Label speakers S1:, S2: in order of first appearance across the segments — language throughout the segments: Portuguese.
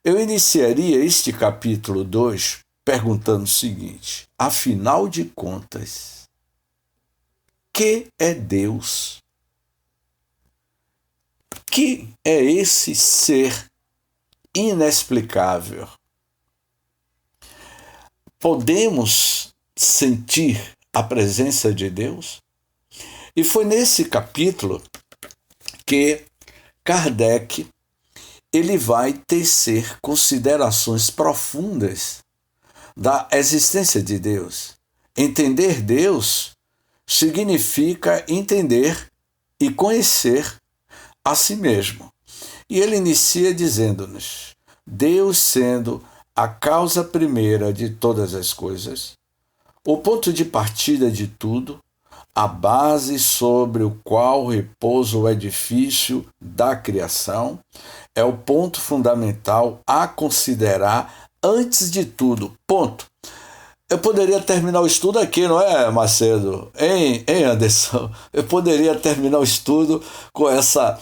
S1: Eu iniciaria este capítulo 2 perguntando o seguinte: afinal de contas, que é Deus? Que é esse ser inexplicável? Podemos sentir a presença de Deus? E foi nesse capítulo que Kardec ele vai tecer considerações profundas da existência de Deus. Entender Deus significa entender e conhecer a si mesmo. E ele inicia dizendo-nos: Deus sendo a causa primeira de todas as coisas, o ponto de partida de tudo, a base sobre o qual repousa o edifício da criação, é o ponto fundamental a considerar antes de tudo. Ponto. Eu poderia terminar o estudo aqui, não é, Macedo? Hein, Anderson? Eu poderia terminar o estudo com essa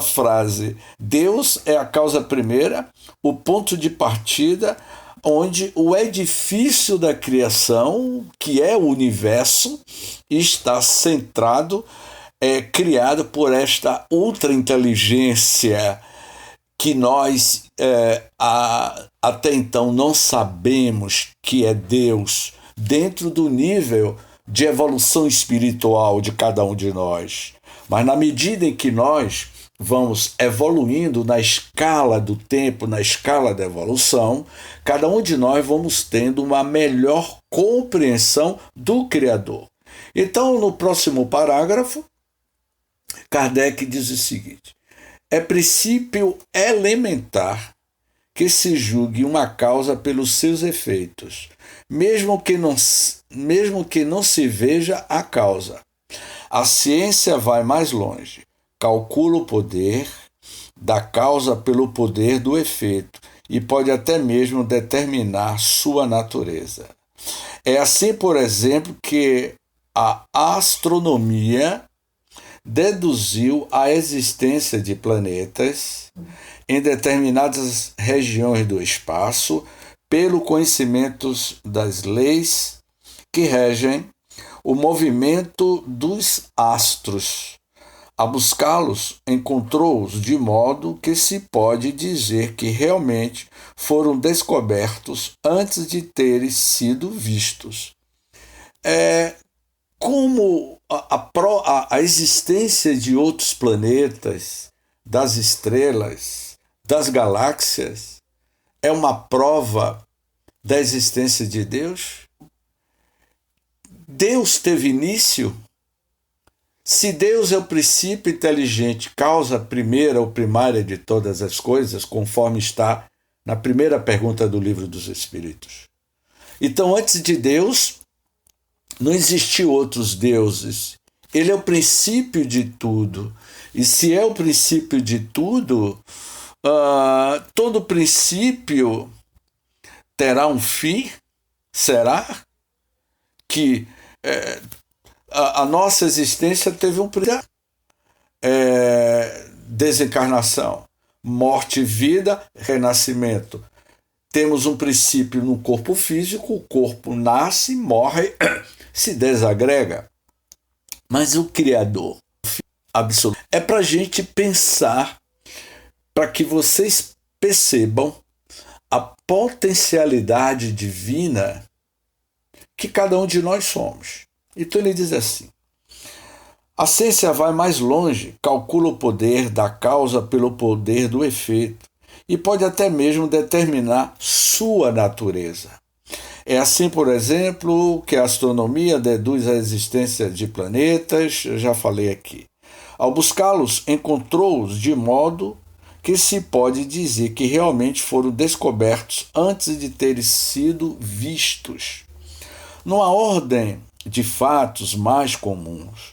S1: frase. Deus é a causa primeira, o ponto de partida, onde o edifício da criação, que é o universo, está centrado, criado por esta ultra inteligência que nós até então não sabemos que é Deus, dentro do nível de evolução espiritual de cada um de nós. Mas na medida em que nós vamos evoluindo na escala do tempo, na escala da evolução, cada um de nós vamos tendo uma melhor compreensão do Criador. Então, no próximo parágrafo, Kardec diz o seguinte: é princípio elementar que se julgue uma causa pelos seus efeitos, mesmo que não se veja a causa. A ciência vai mais longe, calcula o poder da causa pelo poder do efeito e pode até mesmo determinar sua natureza. É assim, por exemplo, que a astronomia deduziu a existência de planetas em determinadas regiões do espaço pelo conhecimento das leis que regem o movimento dos astros. A buscá-los, encontrou-os de modo que se pode dizer que realmente foram descobertos antes de terem sido vistos. Como a existência de outros planetas, das estrelas, das galáxias, é uma prova da existência de Deus? Deus teve início? Se Deus é o princípio inteligente, causa primeira ou primária de todas as coisas, conforme está na primeira pergunta do Livro dos Espíritos. Então, antes de Deus, não existiu outros deuses. Ele é o princípio de tudo. E se é o princípio de tudo, todo princípio terá um fim? Será que a nossa existência teve um princípio? Desencarnação, morte, vida, renascimento. Temos um princípio no corpo físico, o corpo nasce, morre, se desagrega. Mas o Criador absoluto é para a gente pensar, para que vocês percebam a potencialidade divina que cada um de nós somos. Então ele diz assim: a ciência vai mais longe, calcula o poder da causa pelo poder do efeito e pode até mesmo determinar sua natureza. É assim, por exemplo, que a astronomia deduz a existência de planetas, eu já falei aqui. Ao buscá-los, encontrou-os de modo que se pode dizer que realmente foram descobertos antes de terem sido vistos. Numa ordem de fatos mais comuns,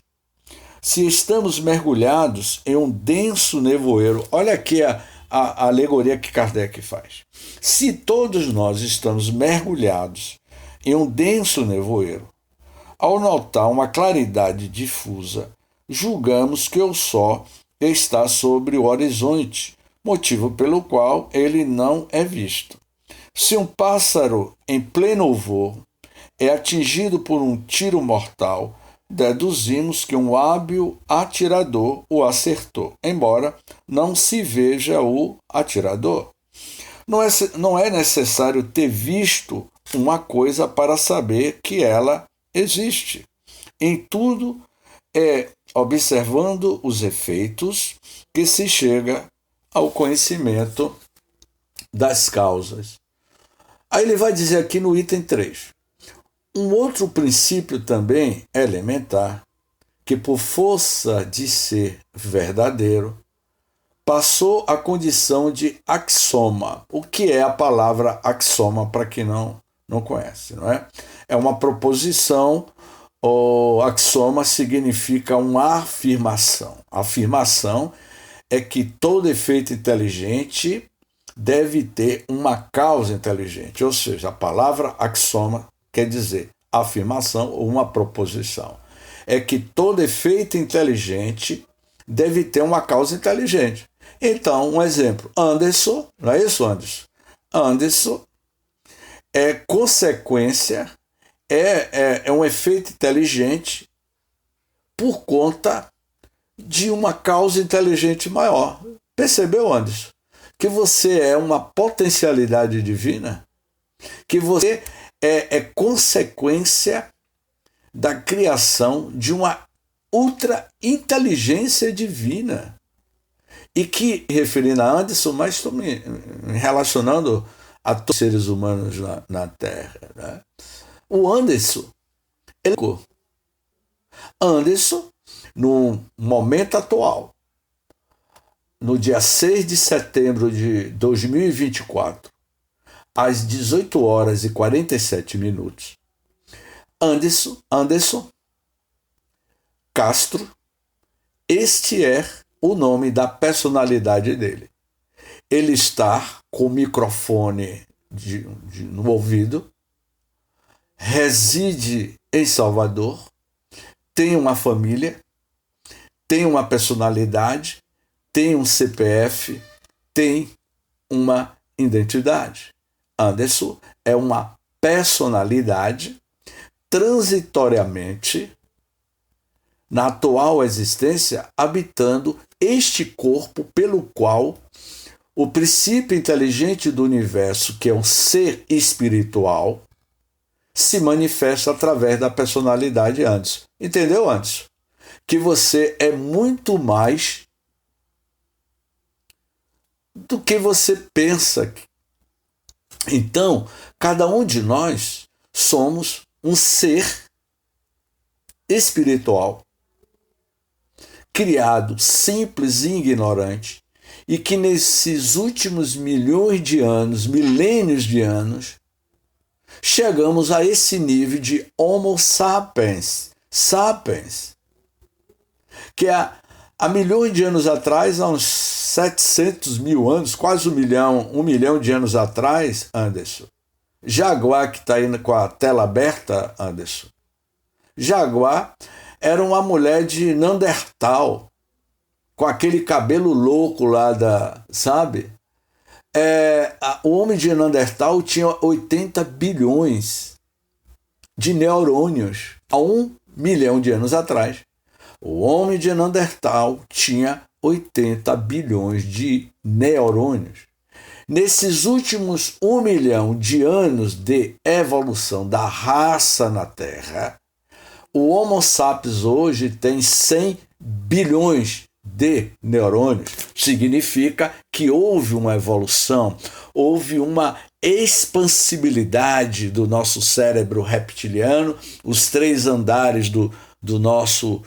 S1: se estamos mergulhados em um denso nevoeiro, olha aqui a alegoria que Kardec faz. Se todos nós estamos mergulhados em um denso nevoeiro, ao notar uma claridade difusa, julgamos que o sol está sobre o horizonte, motivo pelo qual ele não é visto. Se um pássaro em pleno voo é atingido por um tiro mortal, deduzimos que um hábil atirador o acertou, embora não se veja o atirador. Não é necessário ter visto uma coisa para saber que ela existe. Em tudo é observando os efeitos que se chega ao conhecimento das causas. Aí ele vai dizer aqui no item 3. Um outro princípio também elementar, que por força de ser verdadeiro, passou à condição de axioma. O que é a palavra axioma, para quem não conhece, não é? É uma proposição, ou axioma significa uma afirmação. A afirmação é que todo efeito inteligente deve ter uma causa inteligente, ou seja, a palavra axioma quer dizer afirmação ou uma proposição. É que todo efeito inteligente deve ter uma causa inteligente. Então, um exemplo, Anderson, não é isso, Anderson? Anderson é consequência, é um efeito inteligente por conta de uma causa inteligente maior. Percebeu, Anderson? Que você é uma potencialidade divina? Que você é consequência da criação de uma ultra inteligência divina. E que, referindo a Anderson, mas estou me relacionando a todos os seres humanos na Terra. Né? O Anderson, no momento atual, no dia 6 de setembro de 2024, às 18 horas e 47 minutos, Anderson Castro, este é o nome da personalidade dele. Ele está com o microfone no ouvido, reside em Salvador, tem uma família, tem uma personalidade, tem um CPF, tem uma identidade. Anderson é uma personalidade transitoriamente na atual existência, habitando este corpo pelo qual o princípio inteligente do universo, que é um ser espiritual, se manifesta através da personalidade Anderson. Entendeu, Anderson? Que você é muito mais do que você pensa. Então, cada um de nós somos um ser espiritual, criado simples e ignorante, e que nesses últimos milênios de anos, chegamos a esse nível de Homo sapiens, que há milhões de anos atrás, há uns 700 mil anos, quase um milhão de anos atrás, Anderson. Jaguar, que está aí com a tela aberta, Anderson. Jaguar era uma mulher de Neandertal, com aquele cabelo louco lá sabe? O homem de Neandertal tinha 80 bilhões de neurônios há 1 milhão de anos atrás. O homem de Neandertal tinha 80 bilhões de neurônios. Nesses últimos 1 milhão de anos de evolução da raça na Terra, o Homo sapiens hoje tem 100 bilhões de neurônios. Significa que houve uma evolução, houve uma expansibilidade do nosso cérebro reptiliano, os 3 andares do nosso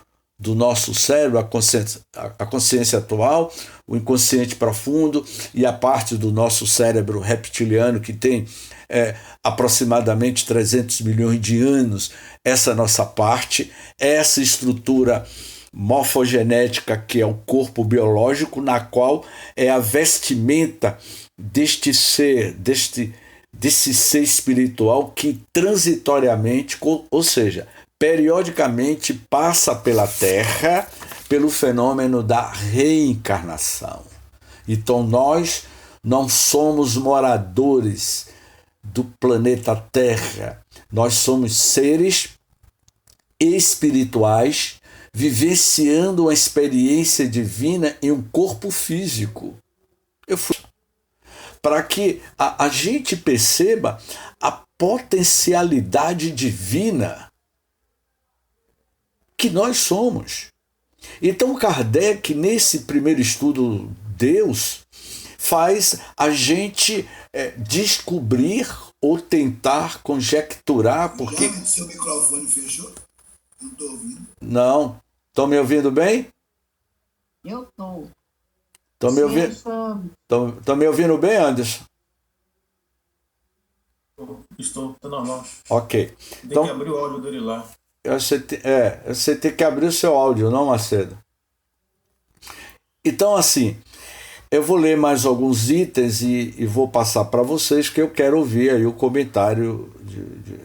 S1: cérebro, a consciência atual, o inconsciente profundo e a parte do nosso cérebro reptiliano que tem aproximadamente 300 milhões de anos, essa nossa parte, essa estrutura morfogenética que é o corpo biológico, na qual é a vestimenta deste ser, desse ser espiritual que transitoriamente, ou seja, periodicamente passa pela Terra pelo fenômeno da reencarnação. Então nós não somos moradores do planeta Terra. Nós somos seres espirituais vivenciando uma experiência divina em um corpo físico. Para que a gente perceba a potencialidade divina que nós somos. Então Kardec, nesse primeiro estudo Deus, faz a gente descobrir ou tentar conjecturar, porque...
S2: Seu microfone fechou? Não estou ouvindo.
S1: Não. Estão me ouvindo bem?
S3: Eu estou.
S1: Estão me ouvindo? Estão me ouvindo bem, Anderson?
S4: Estou normal.
S1: Ok.
S4: Tem que abrir o áudio dele lá.
S1: Você tem que abrir o seu áudio, não, Macedo? Então, assim, eu vou ler mais alguns itens e vou passar para vocês, que eu quero ouvir aí o comentário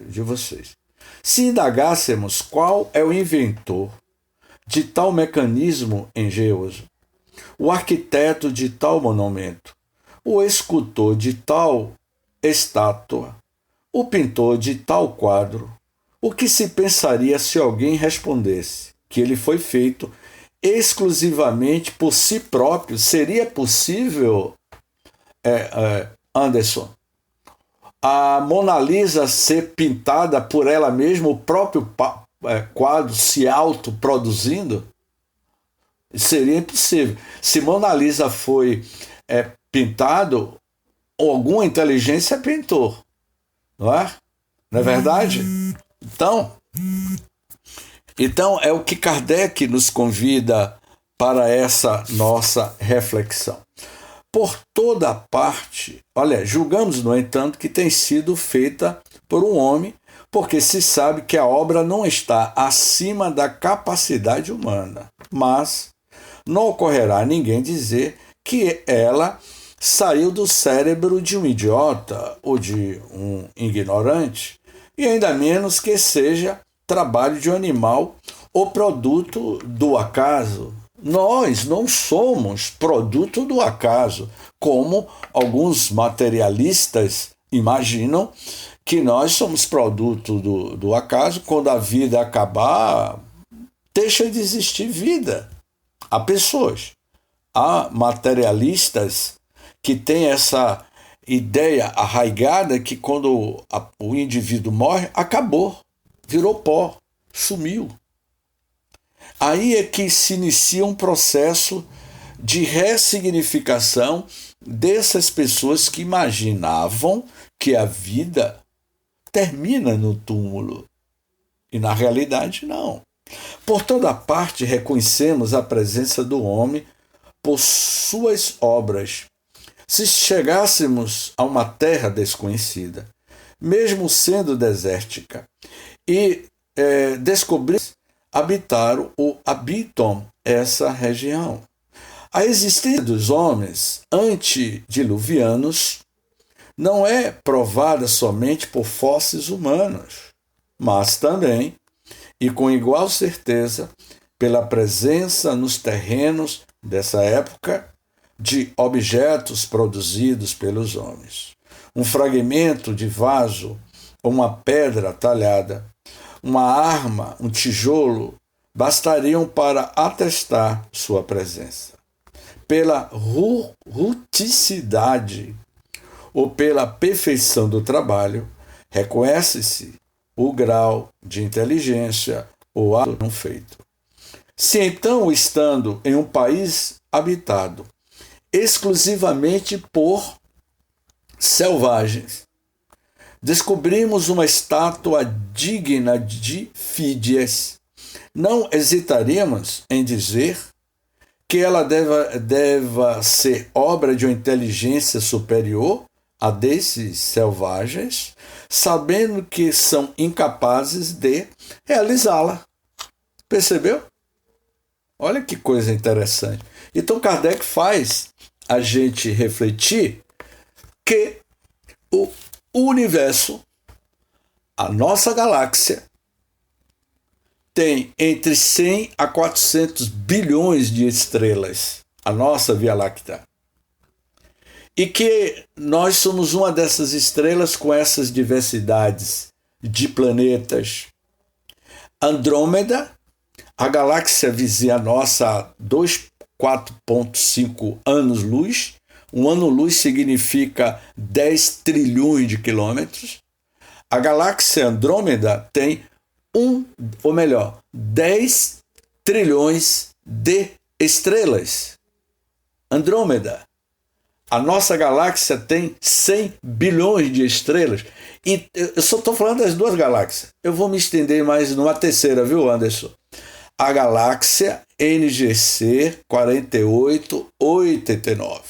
S1: de vocês. Se indagássemos qual é o inventor de tal mecanismo engenhoso, o arquiteto de tal monumento, o escultor de tal estátua, o pintor de tal quadro, o que se pensaria se alguém respondesse que ele foi feito exclusivamente por si próprio? Seria possível, Anderson, a Mona Lisa ser pintada por ela mesma, o próprio quadro se autoproduzindo? Seria impossível. Se Mona Lisa foi pintado, alguma inteligência pintou, não é? Não é verdade? Então é o que Kardec nos convida para essa nossa reflexão. Por toda parte, olha, julgamos, no entanto, que tem sido feita por um homem, porque se sabe que a obra não está acima da capacidade humana, mas não ocorrerá a ninguém dizer que ela saiu do cérebro de um idiota ou de um ignorante, e ainda menos que seja trabalho de um animal ou produto do acaso. Nós não somos produto do acaso, como alguns materialistas imaginam que nós somos produto do acaso. Quando a vida acabar, deixa de existir vida. Há pessoas, há materialistas que têm essa ideia arraigada que quando o indivíduo morre, acabou, virou pó, sumiu. Aí é que se inicia um processo de ressignificação dessas pessoas que imaginavam que a vida termina no túmulo. E na realidade não. Por toda parte reconhecemos a presença do homem por suas obras. Se chegássemos a uma terra desconhecida, mesmo sendo desértica, e descobríssemos habitaram ou habitam essa região. A existência dos homens antediluvianos não é provada somente por fósseis humanos, mas também, e com igual certeza, pela presença nos terrenos dessa época de objetos produzidos pelos homens. Um fragmento de vaso ou uma pedra talhada, uma arma, um tijolo, bastariam para atestar sua presença. Pela ruticidade ou pela perfeição do trabalho, reconhece-se o grau de inteligência ou ato feito. Se então, estando em um país habitado exclusivamente por selvagens, descobrimos uma estátua digna de Fídias, não hesitaríamos em dizer que ela deva ser obra de uma inteligência superior a desses selvagens, sabendo que são incapazes de realizá-la. Percebeu? Olha que coisa interessante. Então Kardec faz a gente refletir que o universo, a nossa galáxia, tem entre 100 a 400 bilhões de estrelas, a nossa Via Láctea. e que nós somos uma dessas estrelas com essas diversidades de planetas. Andrômeda, a galáxia vizinha nossa a 4,5 anos-luz. Um ano-luz significa 10 trilhões de quilômetros. A galáxia Andrômeda tem 10 trilhões de estrelas. Andrômeda. A nossa galáxia tem 100 bilhões de estrelas. E eu só estou falando das duas galáxias. Eu vou me estender mais numa terceira, viu, Anderson? A galáxia NGC 4889.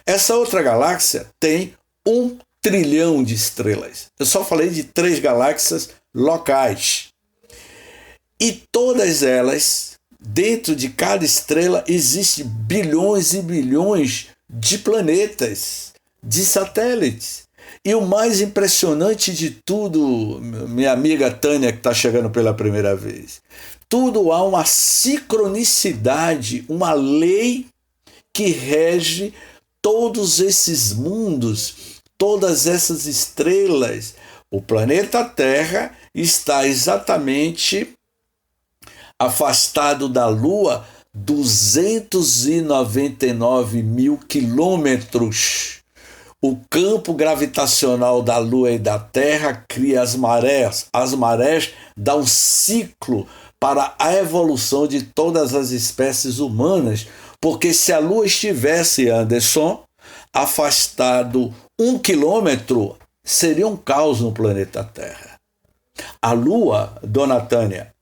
S1: Essa outra galáxia tem 1 trilhão de estrelas. Eu só falei de 3 galáxias locais. E todas elas, dentro de cada estrela, existem bilhões e bilhões de planetas, de satélites. E o mais impressionante de tudo, minha amiga Tânia, que está chegando pela primeira vez, tudo há uma sincronicidade, uma lei que rege todos esses mundos, todas essas estrelas. O planeta Terra está exatamente afastado da Lua 299 mil quilômetros. O campo gravitacional da Lua e da Terra cria as marés. As marés dão um ciclo para a evolução de todas as espécies humanas, porque se a Lua estivesse, Anderson, afastado 1 quilômetro, seria um caos no planeta Terra. A Lua, dona Tânia,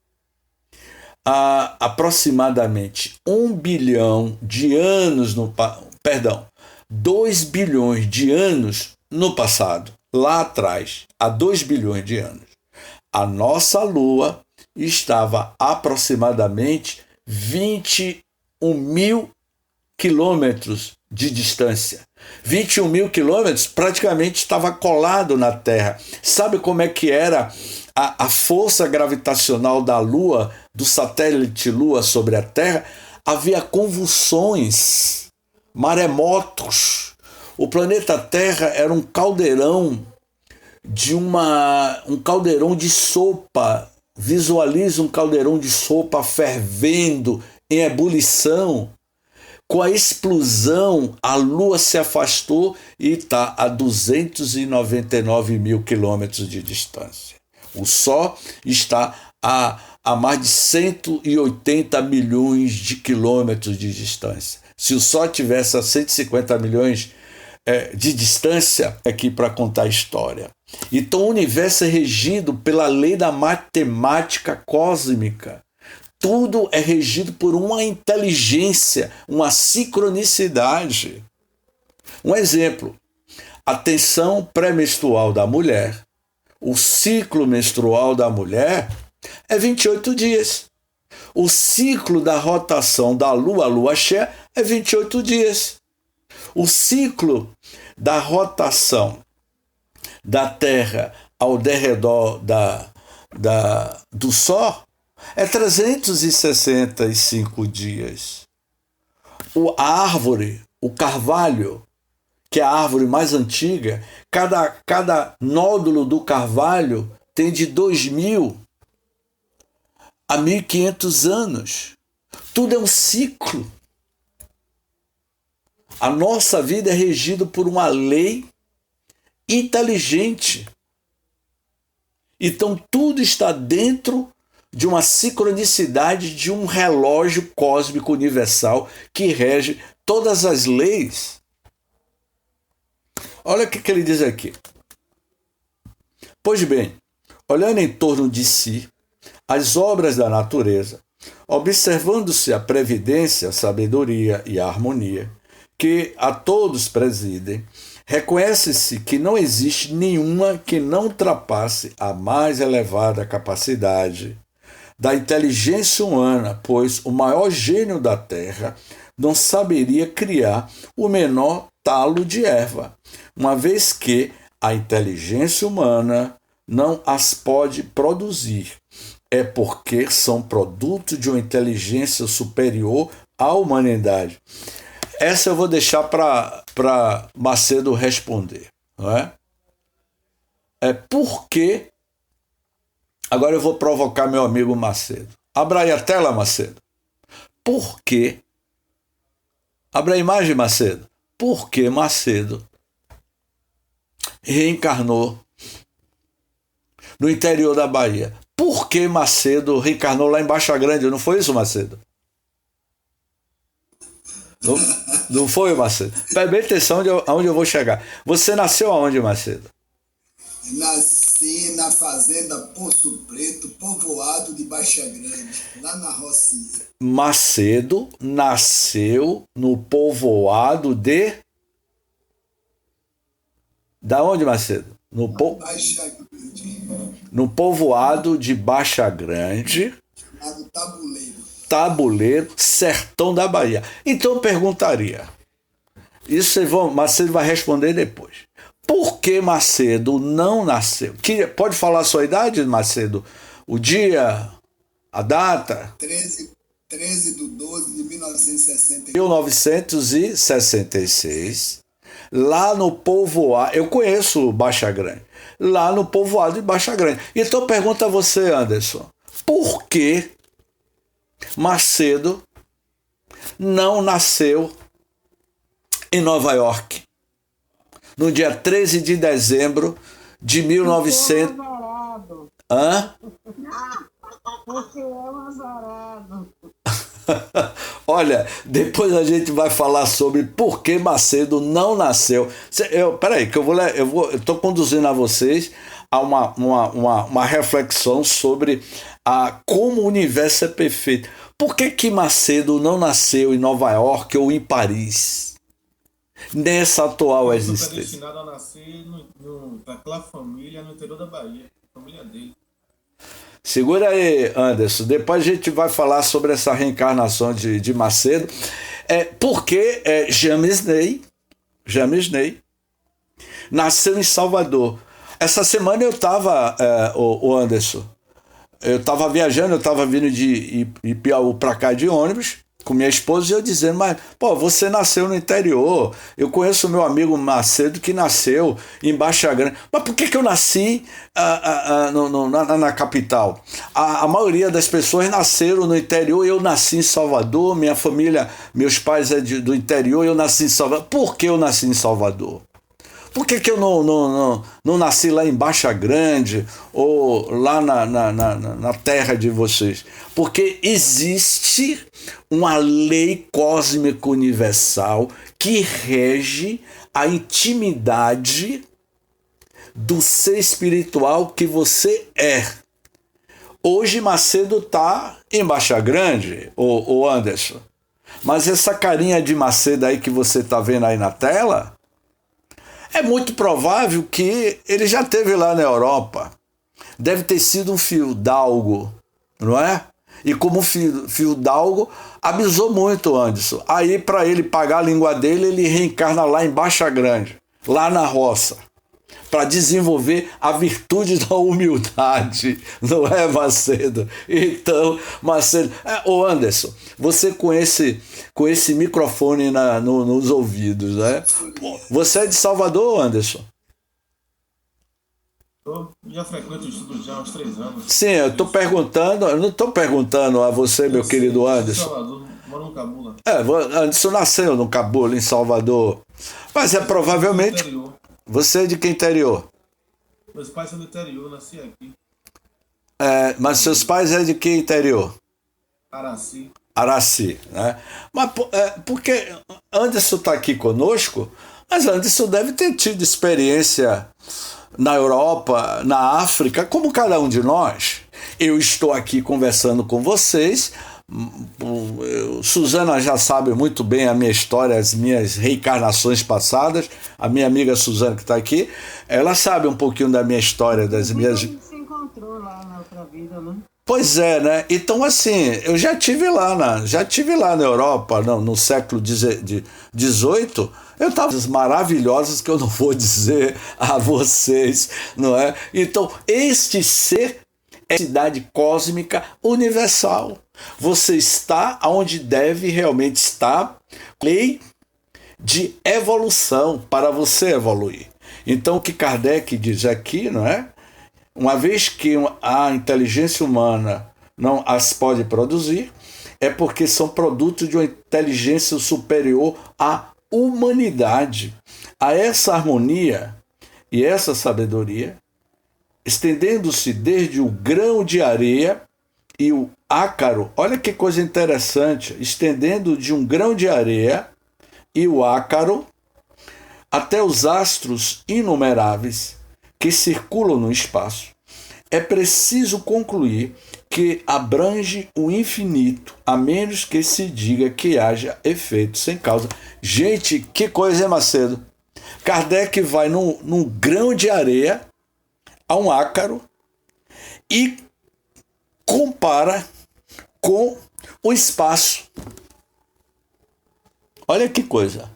S1: há aproximadamente 1 bilhão de anos 2 bilhões de anos no passado, lá atrás, há 2 bilhões de anos, a nossa Lua estava aproximadamente 21 mil quilômetros de distância. 21 mil quilômetros praticamente estava colado na Terra. Sabe como é que era a força gravitacional da Lua, do satélite Lua sobre a Terra? Havia convulsões, maremotos. O planeta Terra era um caldeirão um caldeirão de sopa. Visualize um caldeirão de sopa fervendo, em ebulição. Com a explosão, a Lua se afastou e está a 299 mil quilômetros de distância. O Sol está a mais de 180 milhões de quilômetros de distância. Se o Sol tivesse a 150 milhões de distância, aqui para contar a história. Então o universo é regido pela lei da matemática cósmica. Tudo é regido por uma inteligência, uma sincronicidade. Um exemplo, a tensão pré-menstrual da mulher, o ciclo menstrual da mulher é 28 dias. O ciclo da rotação da Lua, a Lua cheia, é 28 dias. O ciclo da rotação da Terra ao derredor do Sol é 365 dias. A árvore, o carvalho, que é a árvore mais antiga, cada nódulo do carvalho tem de 2.000 a 1.500 anos. Tudo é um ciclo. A nossa vida é regida por uma lei inteligente. Então tudo está dentro de uma sincronicidade de um relógio cósmico universal que rege todas as leis. Olha o que ele diz aqui. Pois bem, olhando em torno de si, as obras da natureza, observando-se a previdência, a sabedoria e a harmonia, que a todos presidem, reconhece-se que não existe nenhuma que não ultrapasse a mais elevada capacidade da inteligência humana, pois o maior gênio da Terra não saberia criar o menor talo de erva, uma vez que a inteligência humana não as pode produzir. É porque são produto de uma inteligência superior à humanidade. Essa eu vou deixar para Macedo responder, não é? Por que... Agora eu vou provocar meu amigo Macedo. Abra aí a tela, Macedo. Por que... Abra a imagem, Macedo. Por que Macedo reencarnou no interior da Bahia? Por que Macedo reencarnou lá em Baixa Grande? Não foi isso, Macedo? Não foi, Macedo? Preste bem atenção aonde eu vou chegar. Você nasceu aonde, Macedo?
S2: Nasci na fazenda Poço Preto, povoado de Baixa Grande, lá na Rocinha.
S1: Macedo nasceu no povoado de... Da onde, Macedo?
S2: Baixa Grande.
S1: No povoado de Baixa Grande.
S2: Chamado Tabuleiro.
S1: Tabuleiro, sertão da Bahia. Então eu perguntaria, isso Macedo vai responder depois. Por que Macedo não nasceu? Pode falar a sua idade, Macedo? O dia, a data?
S2: 13/12/1966.
S1: 1966, lá no povoado, eu conheço Baixa Grande, lá no povoado de Baixa Grande. Então pergunta a você, Anderson, por que Macedo não nasceu em Nova York no dia 13 de dezembro de 1900? Hã?
S3: Você é um azarado.
S1: Olha, depois a gente vai falar sobre por que Macedo não nasceu. Peraí, que eu estou conduzindo a vocês a uma reflexão sobre como o universo é perfeito. Por que Macedo não nasceu em Nova York ou em Paris? Nessa atual existência.
S4: Ele foi predestinado a nascer naquela família no interior da Bahia, a família dele.
S1: Segura aí, Anderson. Depois a gente vai falar sobre essa reencarnação de Macedo. Porque James Ney nasceu em Salvador. Essa semana eu estava, o Anderson, eu estava viajando, eu estava vindo de Piauí para cá de ônibus com minha esposa e eu dizendo, mas, pô, você nasceu no interior, eu conheço o meu amigo Macedo que nasceu em Baixa Grande, mas por que eu nasci na capital? A maioria das pessoas nasceram no interior, eu nasci em Salvador, minha família, meus pais do interior, eu nasci em Salvador. Por que eu nasci em Salvador? Por que eu não nasci lá em Baixa Grande ou lá na terra de vocês? Porque existe uma lei cósmica universal que rege a intimidade do ser espiritual que você é. Hoje Macedo está em Baixa Grande, o Anderson. Mas essa carinha de Macedo aí que você está vendo aí na tela... É muito provável que ele já esteve lá na Europa. Deve ter sido um fidalgo, não é? E como fidalgo, abusou muito Anderson. Aí, para ele pagar a língua dele, ele reencarna lá em Baixa Grande, lá na roça, para desenvolver a virtude da humildade, não é, Macedo? Então, Macedo... Ô Anderson, você com esse microfone nos ouvidos, né? Você é de Salvador, Anderson?
S4: Eu já frequento o estudo já há uns 3 anos.
S1: Sim, eu não estou perguntando a você, meu querido Anderson.
S4: Salvador, moro no Cabula.
S1: Anderson nasceu no Cabula, em Salvador. Mas provavelmente... Você é de que interior?
S4: Meus pais são do interior, nasci aqui.
S1: Mas seus pais é de que interior?
S4: Araci,
S1: né? Mas porque Anderson está aqui conosco, mas Anderson deve ter tido experiência na Europa, na África, como cada um de nós. Eu estou aqui conversando com vocês. Suzana já sabe muito bem a minha história, as minhas reencarnações passadas. A minha amiga Suzana que está aqui, ela sabe um pouquinho da minha história, das minhas...
S3: A gente se encontrou lá na outra vida, né?
S1: Pois é, né? Então, assim, eu já tive lá na Europa, no século XVIII. Eu estava maravilhosas que eu não vou dizer a vocês, não é? Então, este ser é entidade cósmica universal. Você está onde deve realmente estar. Lei de evolução para você evoluir. Então, o que Kardec diz aqui, não é? Uma vez que a inteligência humana não as pode produzir, é porque são produtos de uma inteligência superior à humanidade. A essa harmonia e essa sabedoria, estendendo-se desde o grão de areia e o ácaro, olha que coisa interessante, estendendo de um grão de areia e o ácaro até os astros inumeráveis que circulam no espaço. É preciso concluir que abrange o infinito, a menos que se diga que haja efeito sem causa. Gente, que coisa, hein, Macedo? Kardec vai num grão de areia a um ácaro e compara com o espaço. Olha que coisa.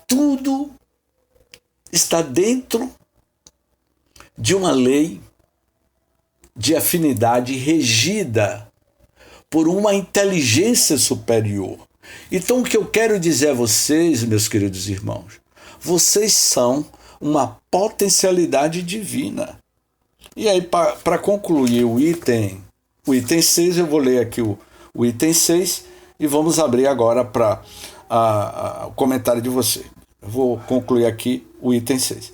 S1: Tudo está dentro de uma lei de afinidade regida por uma inteligência superior. Então, o que eu quero dizer a vocês, meus queridos irmãos, vocês são uma potencialidade divina. E aí, para concluir o item 6, eu vou ler aqui o item 6 e vamos abrir agora para o comentário de você. Eu vou concluir aqui o item 6.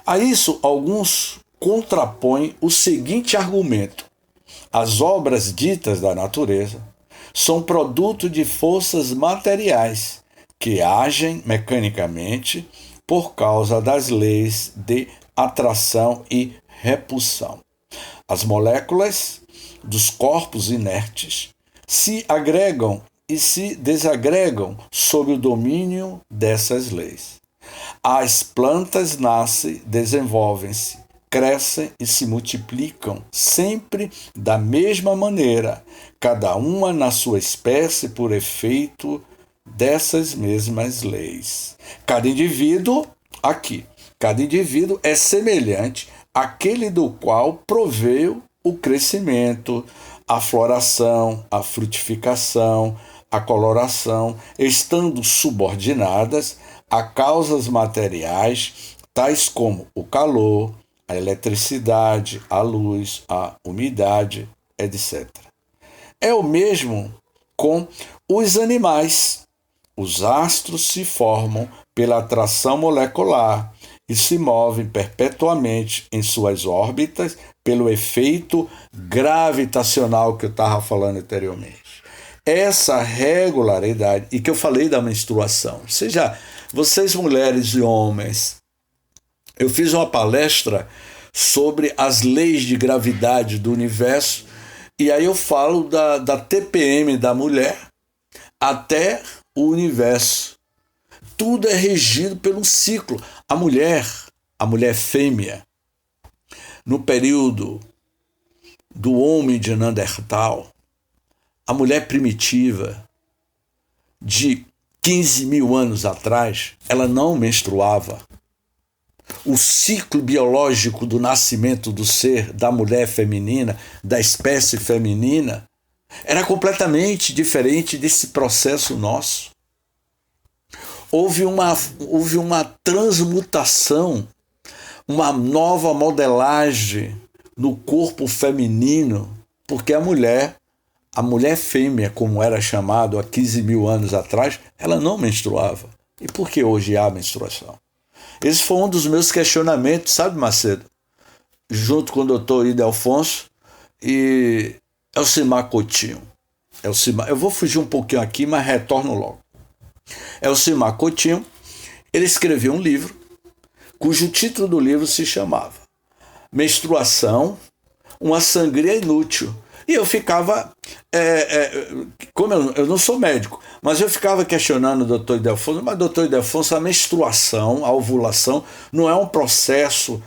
S1: A isso, alguns contrapõem o seguinte argumento: as obras ditas da natureza são produto de forças materiais que agem mecanicamente por causa das leis de atração e repulsão. As moléculas dos corpos inertes se agregam e se desagregam sob o domínio dessas leis. As plantas nascem, desenvolvem-se, crescem e se multiplicam sempre da mesma maneira, cada uma na sua espécie por efeito dessas mesmas leis. Cada indivíduo é semelhante àquele do qual proveio o crescimento, a floração, a frutificação, a coloração, estando subordinadas a causas materiais, tais como o calor, a eletricidade, a luz, a umidade, etc. É o mesmo com os animais. Os astros se formam pela atração molecular e se movem perpetuamente em suas órbitas pelo efeito gravitacional que eu estava falando anteriormente. Essa regularidade, e que eu falei da menstruação, ou seja, vocês mulheres e homens, eu fiz uma palestra sobre as leis de gravidade do universo, e aí eu falo da TPM da mulher até o universo. Tudo é regido por um ciclo. A mulher fêmea, no período do homem de Neandertal, a mulher primitiva de 15 mil anos atrás, ela não menstruava. O ciclo biológico do nascimento do ser, da mulher feminina, da espécie feminina, era completamente diferente desse processo nosso. Houve uma transmutação, uma nova modelagem no corpo feminino, porque a mulher fêmea, como era chamado há 15 mil anos atrás, ela não menstruava. E por que hoje há menstruação? Esse foi um dos meus questionamentos, sabe, Macedo? Junto com o doutor Ildefonso e Elcimar Coutinho. Eu vou fugir um pouquinho aqui, mas retorno logo. Elcimar Coutinho, ele escreveu um livro, cujo título do livro se chamava Menstruação, uma sangria inútil. E eu ficava, como eu não sou médico, mas eu ficava questionando o doutor Ildefonso, mas doutor Ildefonso, a menstruação, a ovulação, não é um processo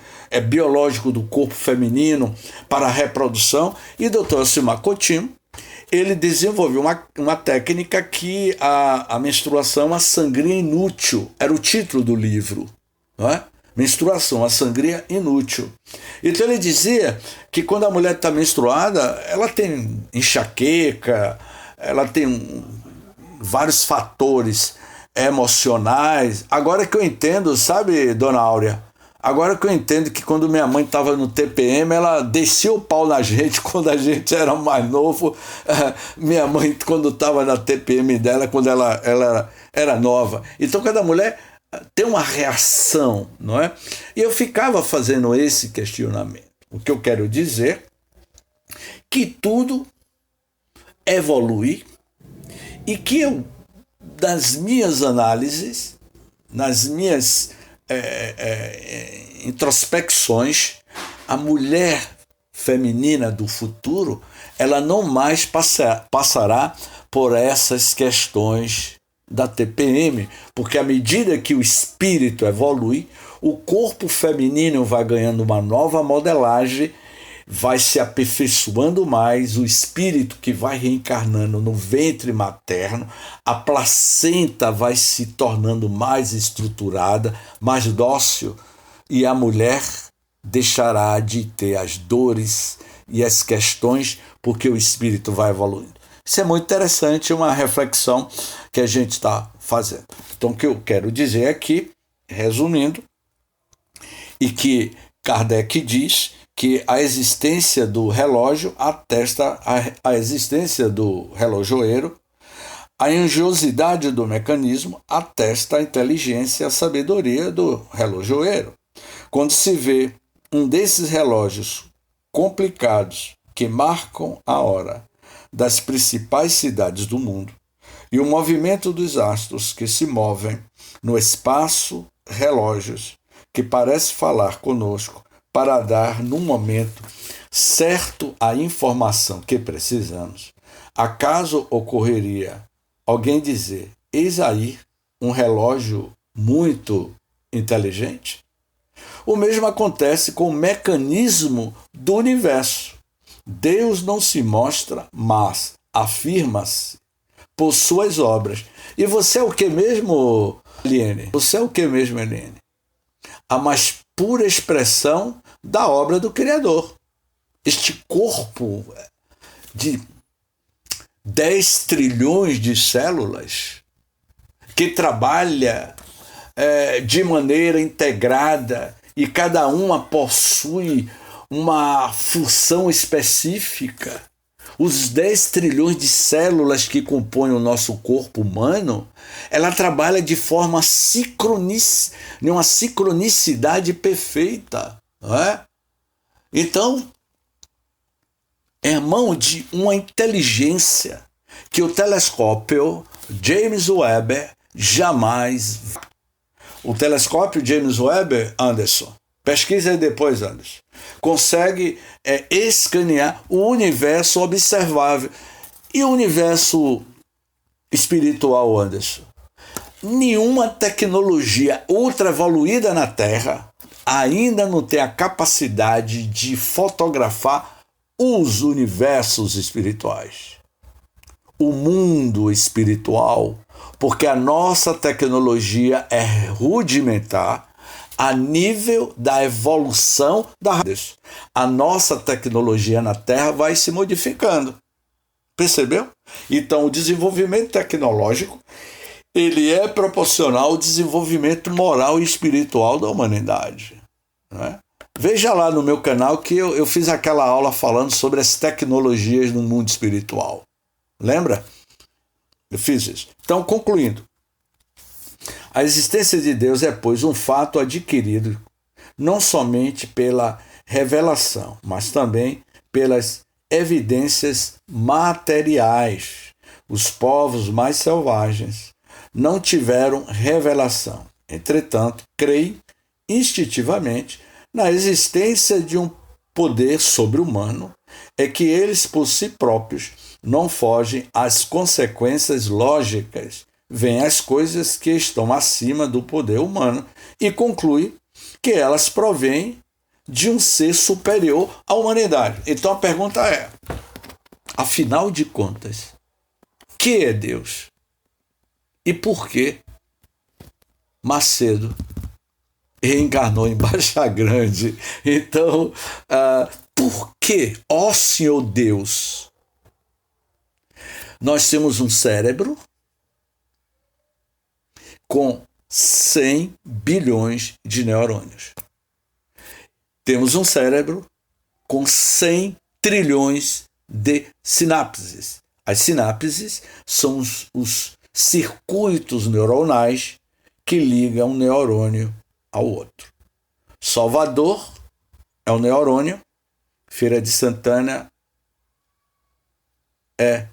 S1: biológico do corpo feminino para a reprodução? E doutor Elcimar Coutinho, ele desenvolveu uma técnica que a menstruação é uma sangria inútil, era o título do livro, não é? Menstruação, a sangria inútil. Então ele dizia que quando a mulher está menstruada, ela tem enxaqueca, ela tem vários fatores emocionais. Agora que eu entendo, sabe, dona Áurea? Agora que eu entendo que quando minha mãe estava no TPM, ela descia o pau na gente quando a gente era mais novo. Minha mãe, quando estava na TPM dela, quando ela era nova. Então, cada mulher tem uma reação, não é? E eu ficava fazendo esse questionamento. O que eu quero dizer que tudo evolui e que eu, das minhas análises, nas minhas introspecções, a mulher feminina do futuro, ela não mais passará por essas questões da TPM, porque à medida que o espírito evolui, o corpo feminino vai ganhando uma nova modelagem, vai se aperfeiçoando mais, o espírito que vai reencarnando no ventre materno, a placenta vai se tornando mais estruturada, mais dócil, e a mulher deixará de ter as dores e as questões, porque o espírito vai evoluindo. Isso é muito interessante, uma reflexão que a gente está fazendo. Então, o que eu quero dizer aqui, resumindo, e que Kardec diz que a existência do relógio atesta a existência do relojoeiro, a engenhosidade do mecanismo atesta a inteligência e a sabedoria do relojoeiro. Quando se vê um desses relógios complicados que marcam a hora das principais cidades do mundo e o movimento dos astros que se movem no espaço, relógios que parece falar conosco para dar, num momento certo, a informação que precisamos, acaso ocorreria alguém dizer: eis aí um relógio muito inteligente? O mesmo acontece com o mecanismo do universo. Deus não se mostra, mas afirma-se por suas obras. E você é o que mesmo, Eliane? Você é o que mesmo, Eliane? A mais pura expressão da obra do Criador. Este corpo de 10 trilhões de células que trabalha de maneira integrada e cada uma possui uma função específica. Os 10 trilhões de células que compõem o nosso corpo humano, ela trabalha de forma uma sincronicidade perfeita, não é? Então, é mão de uma inteligência que o telescópio James Webb jamais... O telescópio James Webb, Anderson, pesquisa aí depois, Anderson, consegue escanear o universo observável. E o universo espiritual, Anderson? Nenhuma tecnologia ultra evoluída na Terra ainda não tem a capacidade de fotografar os universos espirituais. O mundo espiritual, porque a nossa tecnologia é rudimentar a nível da evolução da raça. A nossa tecnologia na Terra vai se modificando. Percebeu? Então, o desenvolvimento tecnológico ele é proporcional ao desenvolvimento moral e espiritual da humanidade. Não é? Veja lá no meu canal que eu fiz aquela aula falando sobre as tecnologias no mundo espiritual. Lembra? Eu fiz isso. Então, concluindo. A existência de Deus é, pois, um fato adquirido não somente pela revelação, mas também pelas evidências materiais. Os povos mais selvagens não tiveram revelação. Entretanto, creem instintivamente na existência de um poder sobre-humano, é que eles, por si próprios, não fogem às consequências lógicas, veem as coisas que estão acima do poder humano e conclui que elas provêm de um ser superior à humanidade. Então a pergunta é, afinal de contas, que é Deus? E por que Macedo reencarnou em Baixa Grande? Então, por que, ó Senhor Deus, nós temos um cérebro com 100 bilhões de neurônios. Temos um cérebro com 100 trilhões de sinapses. As sinapses são os circuitos neuronais que ligam um neurônio ao outro. Salvador é o neurônio, Feira de Santana é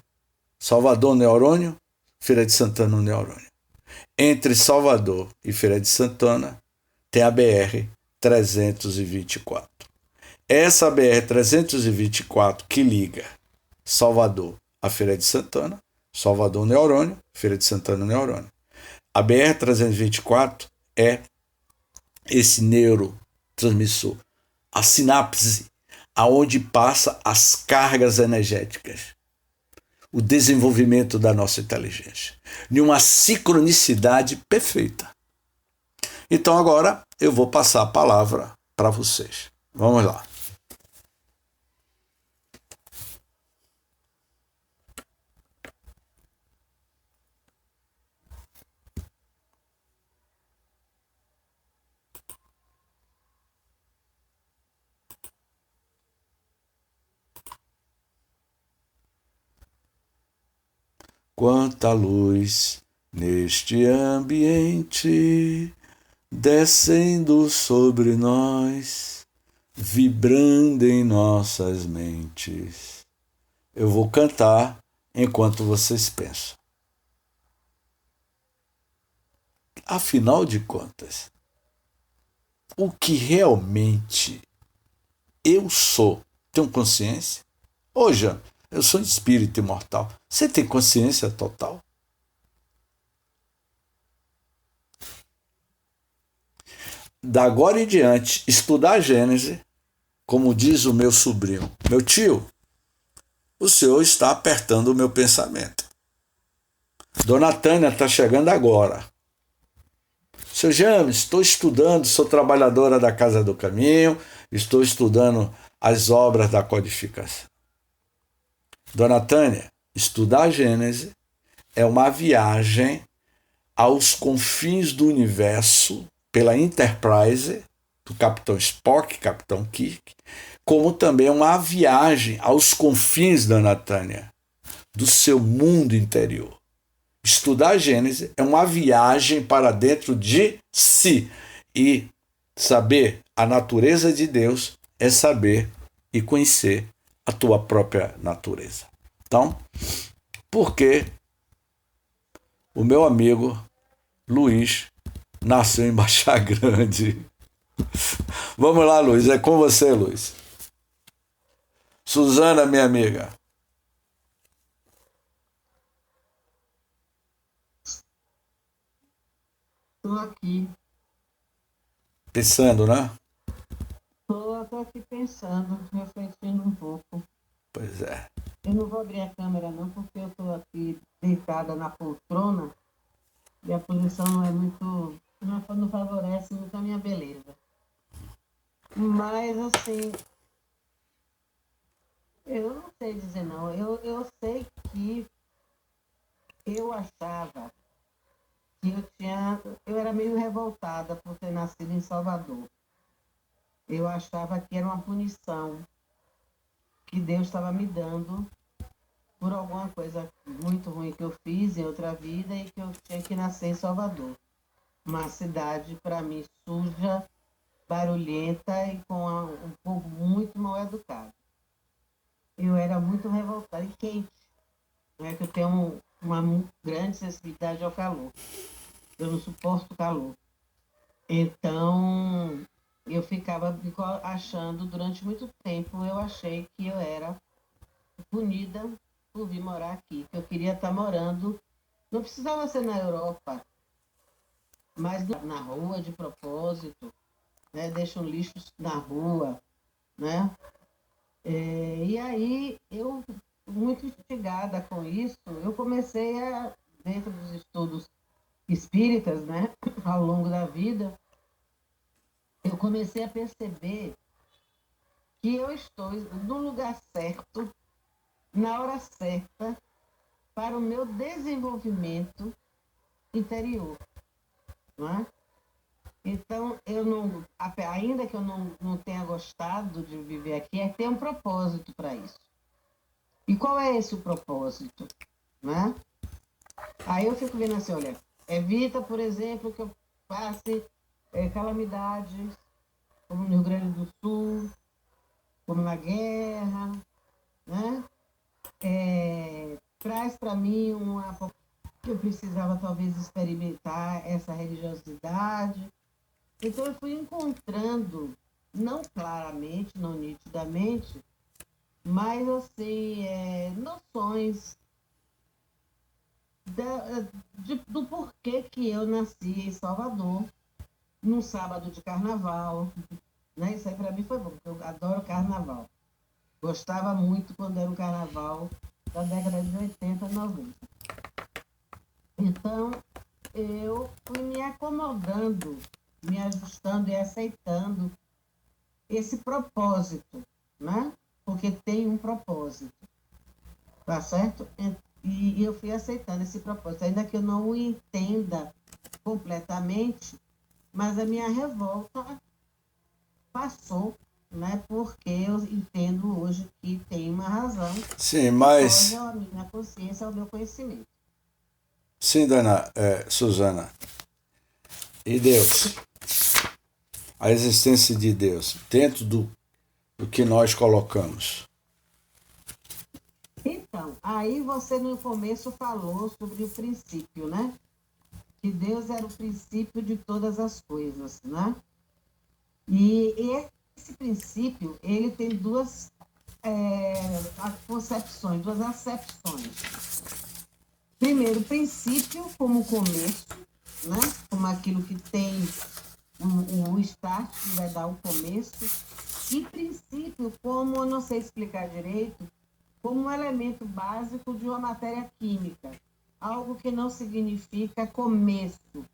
S1: Salvador neurônio, Feira de Santana neurônio. Entre Salvador e Feira de Santana tem a BR-324. Essa BR-324 que liga Salvador à Feira de Santana, Salvador neurônio, Feira de Santana neurônio. A BR-324 é esse neurotransmissor, a sinapse, aonde passa as cargas energéticas, o desenvolvimento da nossa inteligência, em uma sincronicidade perfeita. Então agora eu vou passar a palavra para vocês. Vamos lá. Quanta luz neste ambiente, descendo sobre nós, vibrando em nossas mentes. Eu vou cantar enquanto vocês pensam. Afinal de contas, o que realmente eu sou? Tenho consciência? Hoje, eu sou um espírito imortal. Você tem consciência total? Da agora em diante, estudar a Gênese, como diz o meu sobrinho, meu tio, o senhor está apertando o meu pensamento. Dona Tânia está chegando agora. Seu James, estou estudando, sou trabalhadora da Casa do Caminho, estou estudando as obras da codificação. Dona Tânia, estudar a Gênese é uma viagem aos confins do universo pela Enterprise, do Capitão Spock, Capitão Kirk, como também uma viagem aos confins, Dona Tânia, do seu mundo interior. Estudar a Gênese é uma viagem para dentro de si. E saber a natureza de Deus é saber e conhecer a tua própria natureza. Então, por que o meu amigo Luiz nasceu em Baixa Grande? Vamos lá, Luiz, é com você, Luiz. Suzana, minha amiga.
S3: Estou aqui.
S1: Pensando, né?
S3: Estou aqui pensando, refletindo um pouco.
S1: Pois é.
S3: Eu não vou abrir a câmera não, porque eu estou aqui deitada na poltrona e a posição não é muito... não favorece muito a minha beleza. Mas, assim, eu não sei dizer não. Eu sei que eu achava que eu era meio revoltada por ter nascido em Salvador. Eu achava que era uma punição que Deus estava me dando por alguma coisa muito ruim que eu fiz em outra vida e que eu tinha que nascer em Salvador. Uma cidade, para mim, suja, barulhenta e com um povo muito mal educado. Eu era muito revoltada e quente, né? Que eu tenho uma grande sensibilidade ao calor. Eu não suporto calor. Então, eu ficava achando, durante muito tempo, eu achei que eu era punida por vir morar aqui, que eu queria estar morando, não precisava ser na Europa, mas na rua de propósito, né? Deixam lixos na rua, né? E aí, eu, muito instigada com isso, eu comecei dentro dos estudos espíritas, né? Ao longo da vida, eu comecei a perceber que eu estou no lugar certo, na hora certa, para o meu desenvolvimento interior. não é? Então, eu não, ainda que eu não tenha gostado de viver aqui, é ter um propósito para isso. E qual é esse o propósito, né? Aí eu fico vendo assim, olha, evita, por exemplo, que eu passe calamidades, como no Rio Grande do Sul, como na guerra, né? Traz para mim que eu precisava talvez experimentar essa religiosidade. Então eu fui encontrando, não claramente, não nitidamente, mas assim, noções do porquê que eu nasci em Salvador, num sábado de carnaval. Né? Isso aí para mim foi bom, porque eu adoro carnaval. Gostava muito quando era o carnaval da década de 80, 90. Então, eu fui me acomodando, me ajustando e aceitando esse propósito, né? Porque tem um propósito, tá certo? E eu fui aceitando esse propósito, ainda que eu não o entenda completamente, mas a minha revolta passou, né? Porque eu entendo hoje que tem uma razão
S1: Sim,
S3: que
S1: mas.
S3: foge à minha consciência, ao meu conhecimento.
S1: Sim, dona Suzana. E Deus? A existência de Deus dentro do que nós colocamos.
S3: Então, aí você no começo falou sobre o princípio, né? Que Deus era o princípio de todas as coisas, né? E esse princípio, ele tem duas concepções, duas acepções. Primeiro, princípio como começo, né? Como aquilo que tem um start, que vai dar o começo. E princípio como, eu não sei explicar direito, como um elemento básico de uma matéria química. Algo que não significa começo,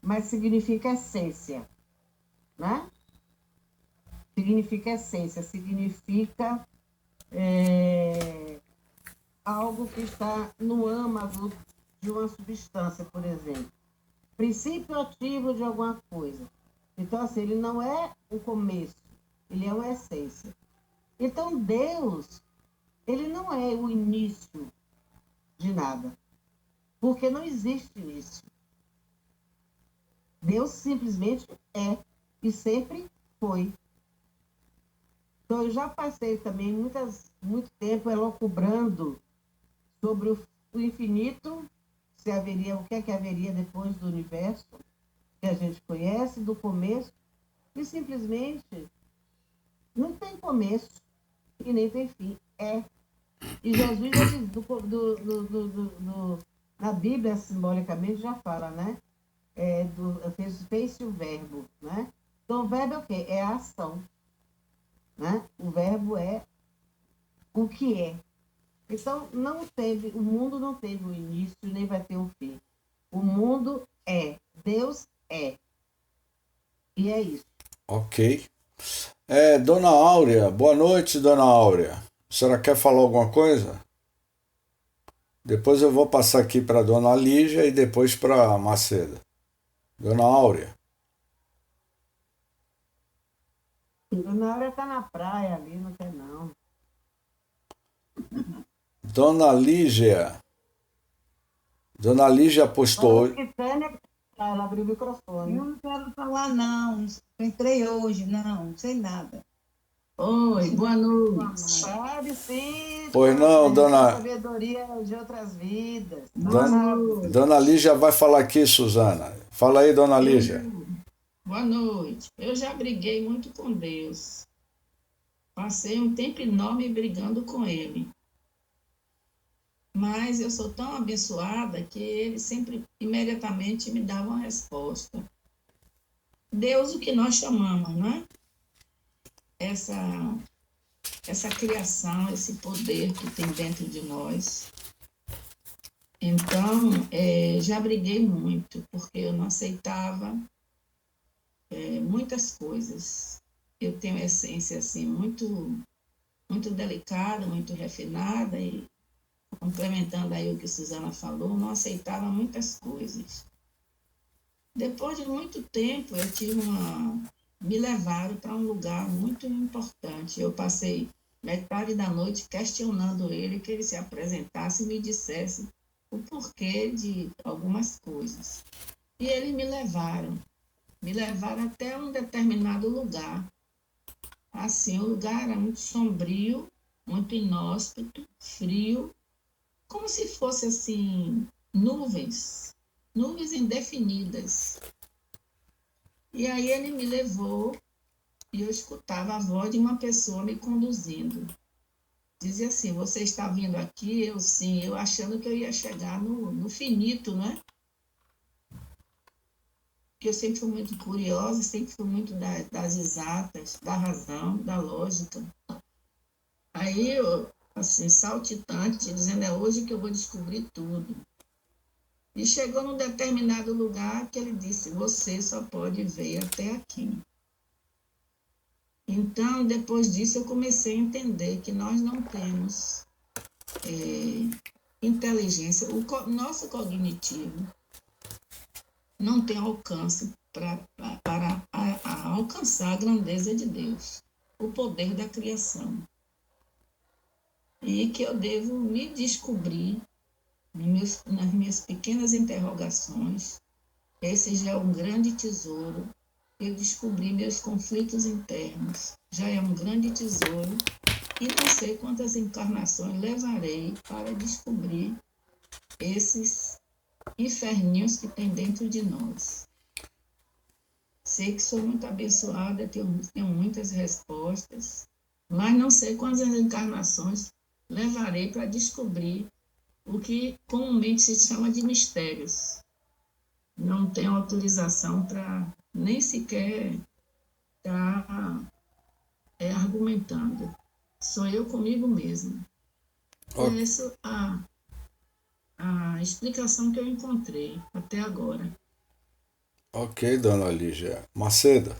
S3: mas significa essência, né? Significa essência, significa algo que está no âmago de uma substância, por exemplo. Princípio ativo de alguma coisa. Então, assim, ele não é o começo, ele é uma essência. Então, Deus, ele não é o início de nada, porque não existe início. Deus simplesmente é e sempre foi. Então, eu já passei também muito tempo elucubrando sobre o infinito, se haveria, o que é que haveria depois do universo, que a gente conhece, do começo, e simplesmente não tem começo e nem tem fim. É. E Jesus já diz, na Bíblia, simbolicamente, já fala, né? Fez-se o verbo, né? Então, o verbo é o quê? É a ação, né? O verbo é o que é. Então, o mundo não teve um início, nem vai ter um fim. O mundo é, Deus é. E é isso.
S1: Ok. Dona Áurea, boa noite, dona Áurea. A senhora quer falar alguma coisa? Depois eu vou passar aqui para dona Lígia e depois para Macedo. Dona Áurea.
S3: Na hora tá na praia ali, não quer não.
S1: Dona Lígia. Dona Lígia postou.
S3: Parece que Tânia, ela abriu o microfone.
S5: Eu não quero falar, não. Eu entrei hoje, não sei nada.
S6: Oi, boa noite.
S3: Sabe sim.
S1: Pois não, dona.
S3: Sabedoria de outras vidas.
S1: Dona Lígia vai falar aqui, Suzana. Fala aí, dona Lígia.
S6: Boa noite. Eu já briguei muito com Deus. Passei um tempo enorme brigando com Ele. Mas eu sou tão abençoada que Ele sempre, imediatamente, me dava uma resposta. Deus, o que nós chamamos, né? Essa criação, esse poder que tem dentro de nós. Então, já briguei muito, porque eu não aceitava muitas coisas. Eu tenho essência assim, muito, muito delicada, muito refinada, e complementando aí o que Suzana falou, não aceitava muitas coisas. Depois de muito tempo, me levaram para um lugar muito importante. Eu passei metade da noite questionando ele, que ele se apresentasse e me dissesse o porquê de algumas coisas. E eles me levaram até um determinado lugar. Assim, o lugar era muito sombrio, muito inóspito, frio, como se fosse assim, nuvens indefinidas. E aí ele me levou e eu escutava a voz de uma pessoa me conduzindo. Dizia assim, você está vindo aqui? Eu sim, eu achando que eu ia chegar no finito, não é? Porque eu sempre fui muito curiosa, sempre fui muito das exatas, da razão, da lógica. Aí eu, assim, saltitante, dizendo, é hoje que eu vou descobrir tudo. E chegou num determinado lugar que ele disse, você só pode ver até aqui. Então, depois disso, eu comecei a entender que nós não temos inteligência, nosso cognitivo não tem alcance para alcançar a grandeza de Deus, o poder da criação. E que eu devo me descobrir nas minhas pequenas interrogações. Esse já é um grande tesouro. Eu descobri meus conflitos internos. Já é um grande tesouro. E não sei quantas encarnações levarei para descobrir esses inferninhos que tem dentro de nós. Sei que sou muito abençoada, tenho muitas respostas, mas não sei quantas encarnações levarei para descobrir o que comumente se chama de mistérios. Não tenho autorização para nem sequer estar argumentando. Sou eu comigo mesma.
S1: Ok.
S6: É essa a explicação que eu encontrei até agora.
S1: Ok, dona Lígia. Macedo.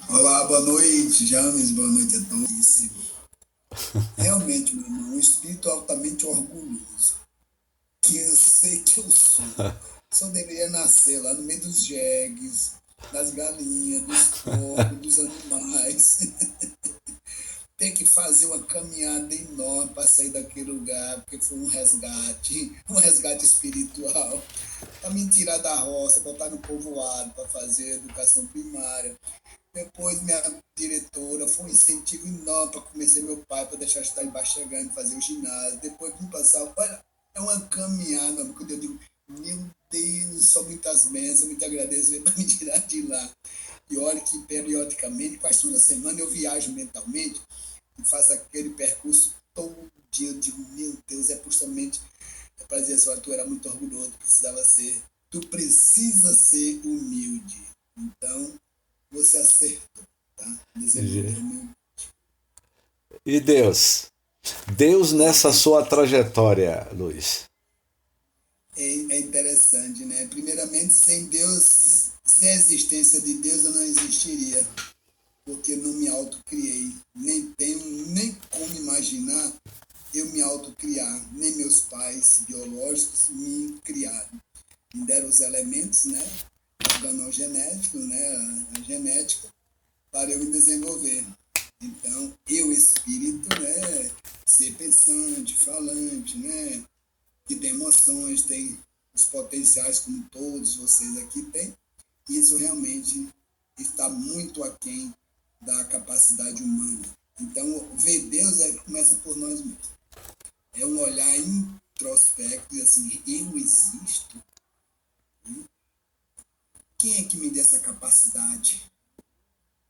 S2: Olá, boa noite, James, boa noite a todos. Realmente, meu irmão, um espírito altamente orgulhoso, que eu sei que eu sou. Só deveria nascer lá no meio dos jegues, das galinhas, dos porcos, dos animais. Ter que fazer uma caminhada enorme para sair daquele lugar, porque foi um resgate espiritual, para me tirar da roça, botar no povoado para fazer educação primária. Depois minha diretora foi um incentivo enorme para convencer meu pai para deixar eu estudar em Baixa Grande, fazer o ginásio. Depois me passar, olha, é uma caminhada, porque eu digo, meu Deus, só muitas bênçãos, muito agradeço para me tirar de lá. E olha que periodicamente, quase toda semana eu viajo mentalmente e faço aquele percurso todo dia. Eu digo, meu Deus, é justamente para dizer assim, tu era muito orgulhoso, tu precisa ser humilde. Então, você acertou, tá? Desenvolver humilde.
S1: E Deus? Deus nessa sua trajetória, Luiz.
S2: É interessante, né? Primeiramente, sem Deus, sem a existência de Deus, eu não existiria, porque não me autocriei, nem tenho nem como imaginar eu me autocriar, nem meus pais biológicos me criaram. Me deram os elementos, né? Organogenéticos, né? A genética, para eu me desenvolver. Então, eu, espírito, né? Ser pensante, falante, né? Que tem emoções, tem os potenciais como todos vocês aqui têm. Isso realmente está muito aquém da capacidade humana. Então, ver Deus começa por nós mesmos. É um olhar introspecto e assim, eu existo? Quem é que me deu essa capacidade,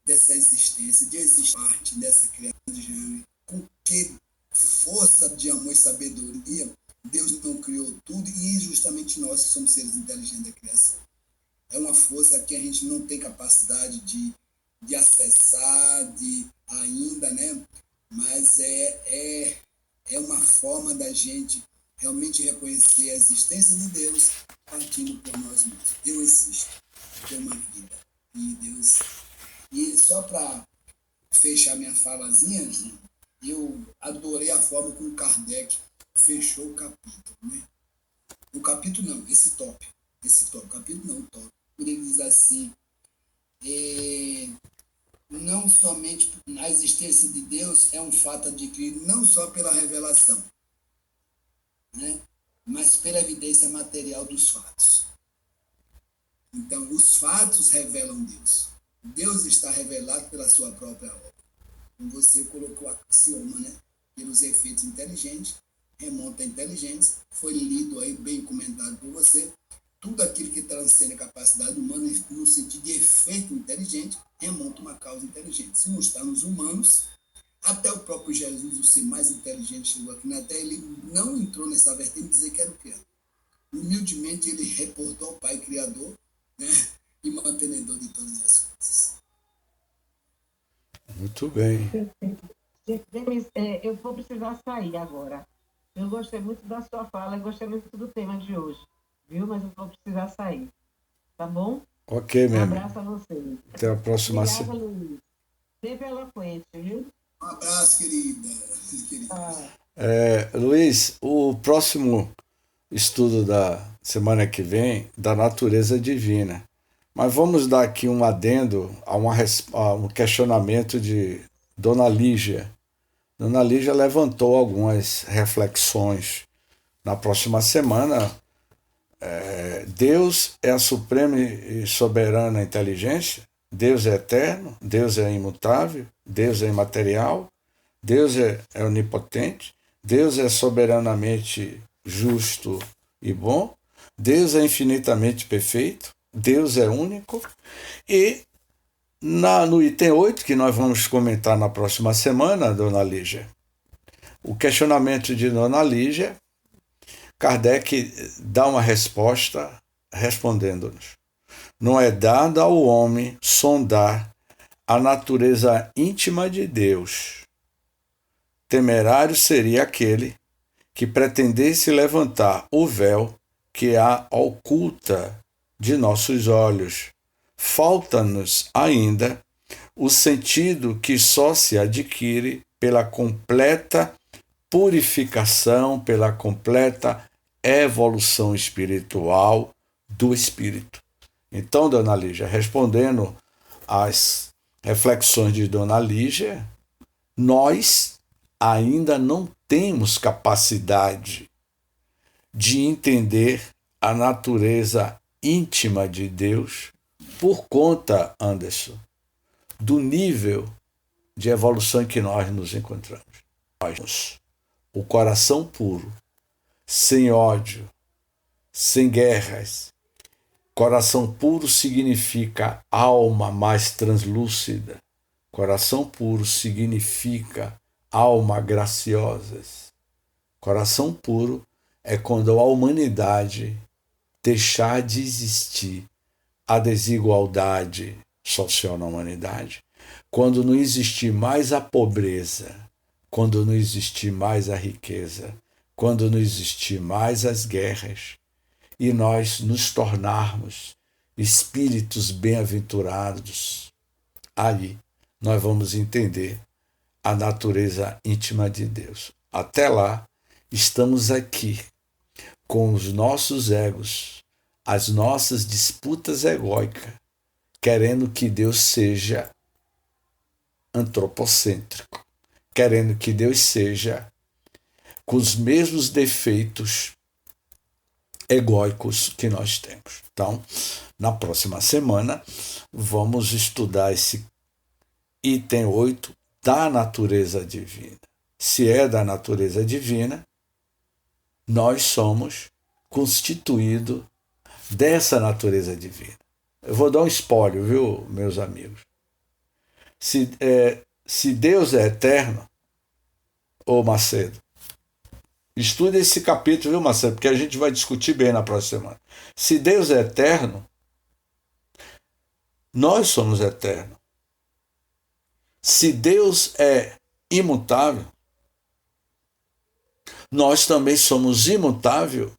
S2: dessa existência, de existir parte dessa criação de gênero? Com que força de amor e sabedoria Deus não criou tudo e justamente nós que somos seres inteligentes da criação. É uma força que a gente não tem capacidade de acessar, de ainda, né? Mas é uma forma da gente realmente reconhecer a existência de Deus partindo por nós mesmos. Eu existo, tenho uma vida. E Deus... E só para fechar minha falazinha, eu adorei a forma como Kardec fechou o capítulo, né? O capítulo não, esse top, capítulo não, o top. Ele diz assim, não somente a existência de Deus é um fato adquirido não só pela revelação, né, mas pela evidência material dos fatos. Então, os fatos revelam Deus. Deus está revelado pela sua própria obra. Como você colocou o axioma, né? Pelos efeitos inteligentes, remonta a inteligência, foi lido aí, bem comentado por você. Tudo aquilo que transcende a capacidade humana, no sentido de efeito inteligente, remonta uma causa inteligente. Se não está nos humanos, até o próprio Jesus, o ser mais inteligente, chegou aqui na Terra, ele não entrou nessa vertente de dizer que era o criador. Humildemente, ele reportou ao Pai Criador, né, e mantenedor de todas as coisas.
S1: Muito bem.
S3: Denis, eu vou precisar sair agora. Eu gostei muito da sua fala, eu gostei muito do tema de hoje, viu? Mas eu vou precisar sair, tá bom?
S1: Ok, meu
S3: Um
S1: amigo.
S3: abraço a vocês.
S1: Até a próxima
S3: Obrigada,
S1: semana.
S3: Luiz. Sempre eloquente, viu?
S2: Um abraço, querida.
S1: Luiz, o próximo estudo da semana que vem, da natureza divina. Mas vamos dar aqui um adendo a um questionamento de Dona Lígia. Dona Lígia levantou algumas reflexões. Na próxima semana, Deus é a suprema e soberana inteligência, Deus é eterno, Deus é imutável, Deus é imaterial, Deus é onipotente, Deus é soberanamente justo e bom, Deus é infinitamente perfeito, Deus é único. E no item 8, que nós vamos comentar na próxima semana, Dona Lígia, o questionamento de Dona Lígia, Kardec dá uma resposta respondendo-nos: não é dado ao homem sondar a natureza íntima de Deus. Temerário seria aquele que pretendesse levantar o véu que há oculta de nossos olhos. Falta-nos ainda o sentido que só se adquire pela completa purificação, pela completa evolução espiritual do espírito. Então, Dona Lígia, respondendo às reflexões de Dona Lígia, nós ainda não temos capacidade de entender a natureza íntima de Deus por conta, Anderson, do nível de evolução em que nós nos encontramos. Nós, o coração puro, sem ódio, sem guerras. Coração puro significa alma mais translúcida. Coração puro significa alma graciosas. Coração puro é quando a humanidade deixar de existir a desigualdade social na humanidade, quando não existir mais a pobreza, quando não existir mais a riqueza, quando não existir mais as guerras, e nós nos tornarmos espíritos bem-aventurados, aí nós vamos entender a natureza íntima de Deus. Até lá, estamos aqui com os nossos egos, as nossas disputas egóicas, querendo que Deus seja antropocêntrico, querendo que Deus seja com os mesmos defeitos egóicos que nós temos. Então, na próxima semana, vamos estudar esse item 8 da natureza divina. Se é da natureza divina, nós somos constituídos dessa natureza divina. Eu vou dar um spoiler, viu, meus amigos? Se Deus é eterno, ô Macedo, estude esse capítulo, viu, Macedo? Porque a gente vai discutir bem na próxima semana. Se Deus é eterno, nós somos eternos. Se Deus é imutável, nós também somos imutável.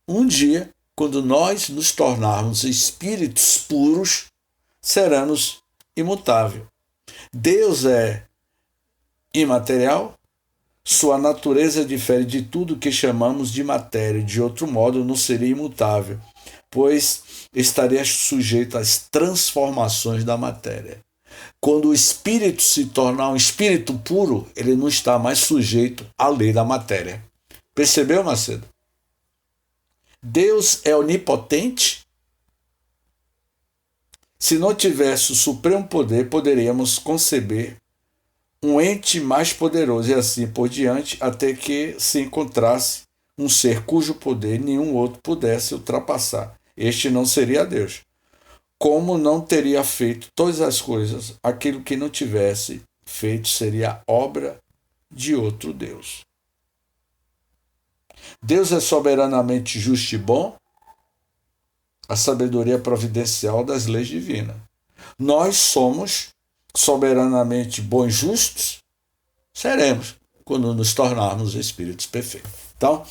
S1: Um dia, quando nós nos tornarmos espíritos puros, seremos imutável. Deus é imaterial, Sua natureza difere de tudo que chamamos de matéria, de outro modo não seria imutável, pois estaria sujeito às transformações da matéria. Quando o espírito se tornar um espírito puro, ele não está mais sujeito à lei da matéria. Percebeu, Macedo? Deus é onipotente? Se não tivesse o supremo poder, poderíamos conceber um ente mais poderoso e assim por diante, até que se encontrasse um ser cujo poder nenhum outro pudesse ultrapassar. Este não seria Deus. Como não teria feito todas as coisas, aquilo que não tivesse feito seria obra de outro Deus. Deus é soberanamente justo e bom, a sabedoria providencial das leis divinas. Nós somos soberanamente bons e justos, seremos quando nos tornarmos espíritos perfeitos. Então,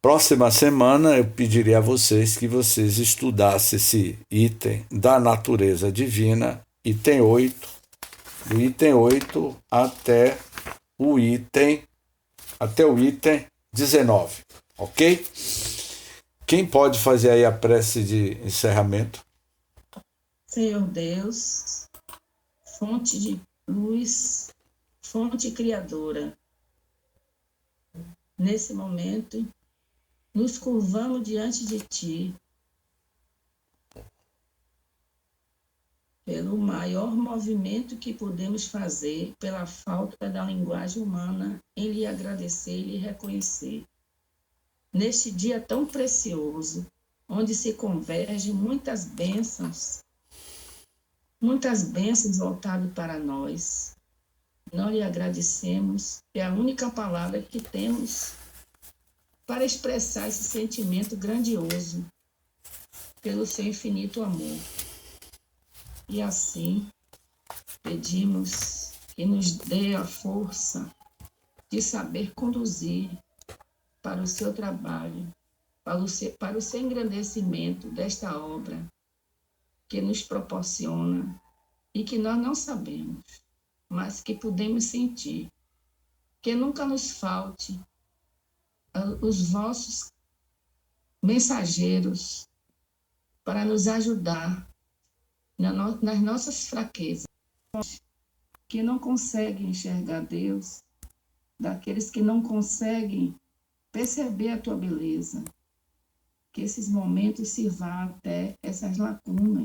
S1: próxima semana eu pediria a vocês que vocês estudassem esse item da natureza divina, item 8, do item 8 até o item 19, ok? Quem pode fazer aí a prece de encerramento?
S6: Senhor Deus, fonte de luz, fonte criadora, nesse momento, nos curvamos diante de Ti, pelo maior movimento que podemos fazer, pela falta da linguagem humana, em lhe agradecer e lhe reconhecer. Neste dia tão precioso, onde se convergem muitas bênçãos voltadas para nós, nós lhe agradecemos, é a única palavra que temos para expressar esse sentimento grandioso pelo seu infinito amor. E assim, pedimos que nos dê a força de saber conduzir para o seu trabalho, para o seu engrandecimento desta obra que nos proporciona e que nós não sabemos, mas que podemos sentir. Que nunca nos falte os vossos mensageiros para nos ajudar nas nossas fraquezas, que não conseguem enxergar Deus, daqueles que não conseguem perceber a tua beleza, que esses momentos se vá até essas lacunas